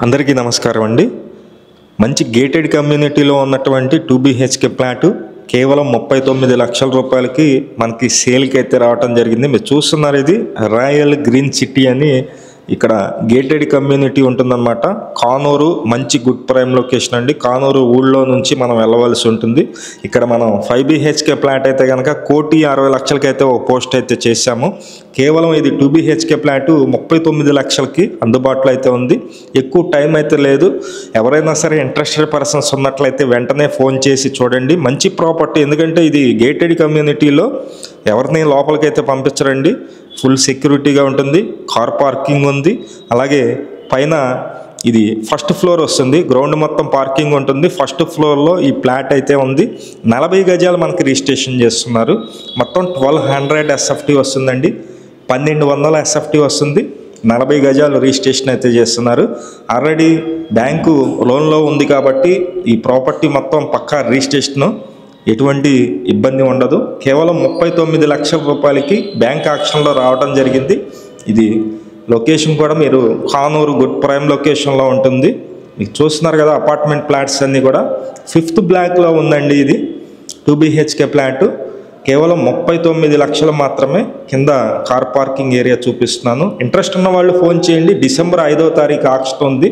అందరికీ నమస్కారం అండి. మంచి గేటెడ్ కమ్యూనిటీలో ఉన్నటువంటి 2 BHK ఫ్లాట్ కేవలం 39 లక్షల రూపాయలకి మనకి సేల్కి అయితే రావటం జరిగింది. మీరు చూస్తున్నారు, ఇది రాయల్ గ్రీన్ సిటీ అని ఇక్కడ గేటెడ్ కమ్యూనిటీ ఉంటుందన్నమాట. కానూరు మంచి గుడ్ ప్రైమ్ లొకేషన్ అండి. కానూరు ఊళ్ళో నుంచి మనం వెళ్ళవలసి ఉంటుంది. ఇక్కడ మనం 5 BHK ఫ్లాట్ అయితే కనుక 1,60,00,000కి అయితే ఒక పోస్ట్ అయితే చేశాము. కేవలం ఇది 2 BHK ఫ్లాట్ 39 లక్షలకి అందుబాటులో అయితే ఉంది. ఎక్కువ టైం అయితే లేదు. ఎవరైనా సరే ఇంట్రెస్టెడ్ పర్సన్స్ ఉన్నట్లయితే వెంటనే ఫోన్ చేసి చూడండి. మంచి ప్రాపర్టీ, ఎందుకంటే ఇది గేటెడ్ కమ్యూనిటీలో ఎవరిని లోపలికైతే పంపించరండి. ఫుల్ సెక్యూరిటీగా ఉంటుంది. కార్ పార్కింగ్ ఉంది. అలాగే పైన ఇది ఫస్ట్ ఫ్లోర్ వస్తుంది. గ్రౌండ్ మొత్తం పార్కింగ్ ఉంటుంది. ఫస్ట్ ఫ్లోర్లో ఈ ఫ్లాట్ అయితే ఉంది. 40 గజాలు మనకి రిజిస్ట్రేషన్ చేస్తున్నారు. మొత్తం 1200 SFT వస్తుందండి. 1200 SFT వస్తుంది. 40 గజాలు రిజిస్ట్రేషన్ అయితే చేస్తున్నారు. ఆల్రెడీ బ్యాంకు లోన్లో ఉంది కాబట్టి ఈ ప్రాపర్టీ మొత్తం పక్కా రిజిస్ట్రేషను, ఎటువంటి ఇబ్బంది ఉండదు. కేవలం 39 లక్షల రూపాయలకి బ్యాంక్ ఆక్షన్లో రావడం జరిగింది. ఇది లొకేషన్ కూడా మీరు కానూరు గుడ్ ప్రైమ్ లొకేషన్లో ఉంటుంది. మీకు చూస్తున్నారు కదా, అపార్ట్మెంట్ ఫ్లాట్స్ అన్నీ కూడా 5th బ్లాక్లో ఉందండి. ఇది 2 BHK ఫ్లాట్ కేవలం 39 లక్షలు మాత్రమే. కింద కార్ పార్కింగ్ ఏరియా చూపిస్తున్నాను. ఇంట్రెస్ట్ ఉన్న వాళ్ళు ఫోన్ చేయండి. డిసెంబర్ 5వ తారీఖు ఆక్షన్ ఉంది.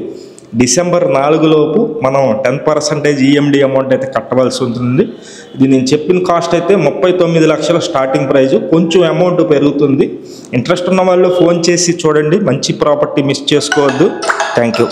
డిసెంబర్ 4 లోపు మనం 10% EMD అమౌంట్ అయితే కట్టవలసి ఉంటుంది. ఇది నేను చెప్పిన కాస్ట్ అయితే 39 లక్షల స్టార్టింగ్ ప్రైజు. కొంచెం అమౌంట్ పెరుగుతుంది. ఇంట్రెస్ట్ ఉన్న వాళ్ళు ఫోన్ చేసి చూడండి. మంచి ప్రాపర్టీ మిస్ చేసుకోవద్దు. Thank you.